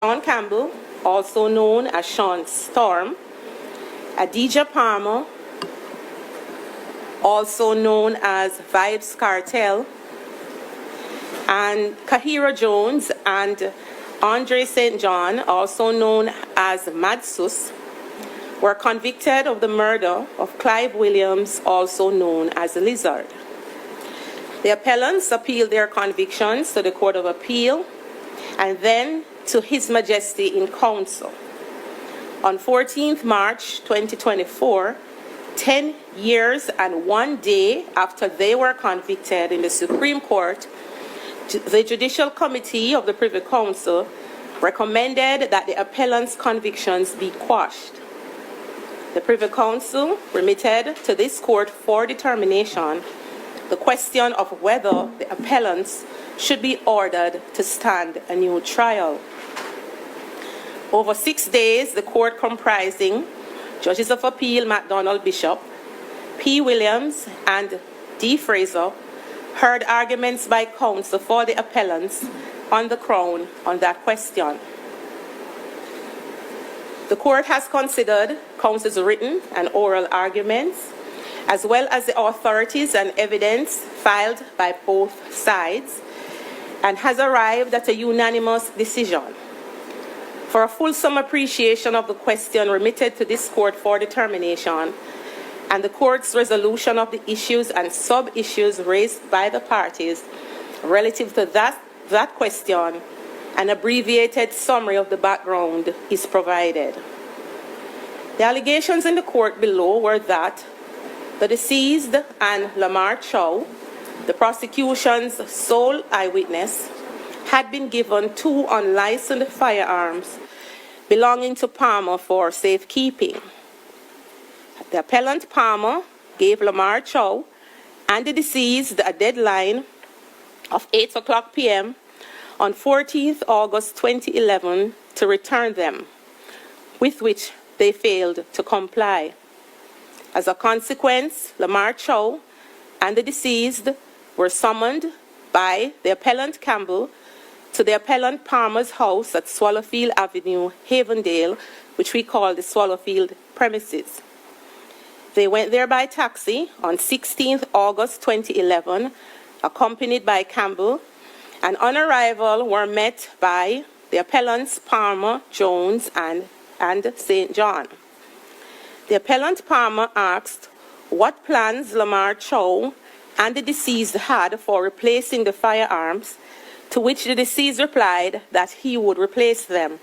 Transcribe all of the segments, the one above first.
Sean Campbell, also known as Sean Storm, Adija Palmer, also known as Vibes Kartel, and Kahira Jones and Andre St. John, also known as Madsus, were convicted of the murder of Clive Williams, also known as Lizard. The appellants appealed their convictions to the Court of Appeal and then to His Majesty in Council. On 14th March 2024, 10 years and 1 day after they were convicted in the Supreme Court, the Judicial Committee of the Privy Council recommended that the appellant's convictions be quashed. The Privy Council remitted to this court for determination the question of whether the appellants should be ordered to stand a new trial. Over 6 days, the court, comprising Judges of Appeal MacDonald Bishop, P. Williams, and D. Fraser, heard arguments by counsel for the appellants on the Crown on that question. The court has considered counsel's written and oral arguments, as well as the authorities and evidence filed by both sides, and has arrived at a unanimous decision. For a fulsome appreciation of the question remitted to this court for determination, and the court's resolution of the issues and sub-issues raised by the parties relative to that question, an abbreviated summary of the background is provided. The allegations in the court below were that the deceased and Lamar Chow, the prosecution's sole eyewitness, had been given 2 unlicensed firearms belonging to Palmer for safekeeping. The appellant Palmer gave Lamar Chow and the deceased a deadline of 8:00 p.m. on 14th August 2011 to return them, with which they failed to comply. As a consequence, Lamar Chow and the deceased were summoned by the appellant Campbell to the appellant Palmer's house at Swallowfield Avenue, Havendale, which we call the Swallowfield premises. They went there by taxi on 16th August 2011, accompanied by Campbell, and on arrival were met by the appellants Palmer, Jones, and St. John. The appellant Palmer asked what plans Lamar Chow and the deceased had for replacing the firearms, to which the deceased replied that he would replace them.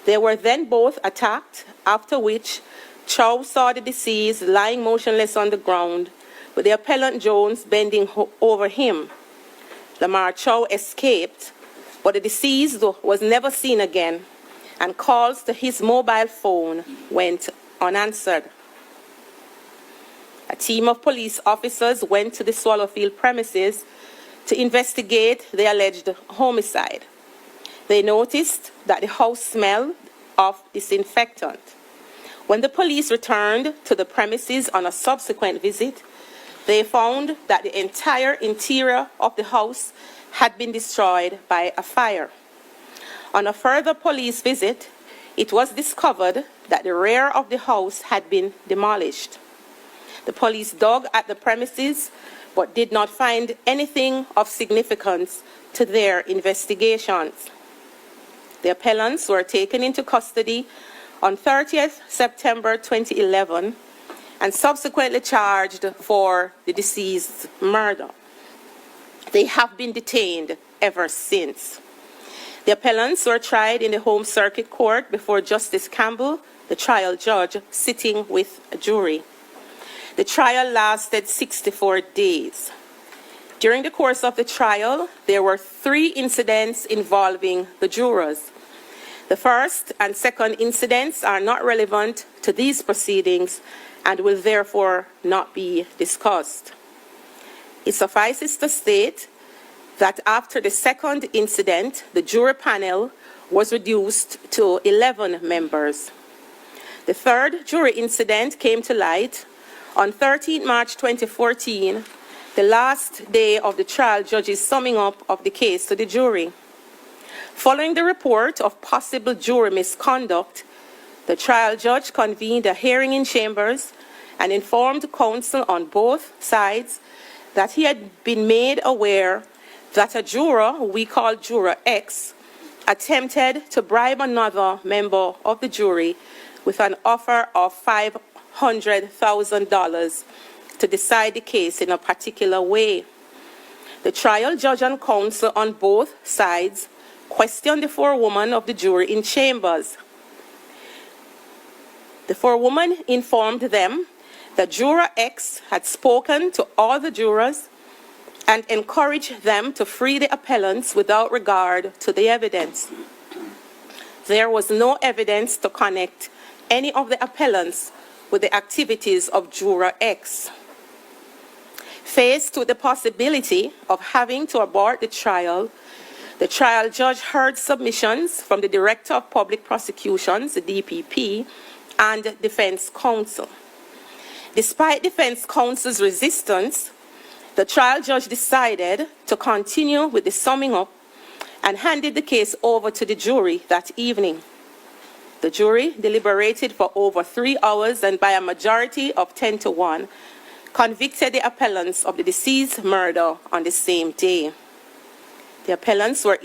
They were then both attacked, after which Chow saw the deceased lying motionless on the ground, with the appellant Jones bending over him. Lamar Chow escaped, but the deceased was never seen again, and calls to his mobile phone went unanswered. A team of police officers went to the Swallowfield premises to investigate the alleged homicide. They noticed that the house smelled of disinfectant. When the police returned to the premises on a subsequent visit, they found that the entire interior of the house had been destroyed by a fire. On a further police visit, it was discovered that the rear of the house had been demolished. The police dug at the premises but did not find anything of significance to their investigations. The appellants were taken into custody on 30th September 2011 and subsequently charged for the deceased's murder. They have been detained ever since. The appellants were tried in the Home Circuit Court before Justice Campbell, the trial judge, sitting with a jury. The trial lasted 64 days. During the course of the trial, there were 3 incidents involving the jurors. The first and second incidents are not relevant to these proceedings and will therefore not be discussed. It suffices to state that after the second incident, the jury panel was reduced to 11 members. The third jury incident came to light on 13 March 2014, the last day of the trial judge's summing up of the case to the jury. Following the report of possible jury misconduct, the trial judge convened a hearing in chambers and informed counsel on both sides that he had been made aware that a juror, who we call Juror X, attempted to bribe another member of the jury with an offer of $500,000 to decide the case in a particular way. The trial judge and counsel on both sides questioned the forewoman of the jury in chambers. The forewoman informed them that Juror X had spoken to all the jurors and encouraged them to free the appellants without regard to the evidence. There was no evidence to connect any of the appellants with the activities of Juror X. Faced with the possibility of having to abort the trial judge heard submissions from the Director of Public Prosecutions, the DPP, and defense counsel. Despite defense counsel's resistance, the trial judge decided to continue with the summing up and handed the case over to the jury that evening. The jury deliberated for over 3 hours and by a majority of 10-1, convicted the appellants of the deceased's murder on the same day. The appellants were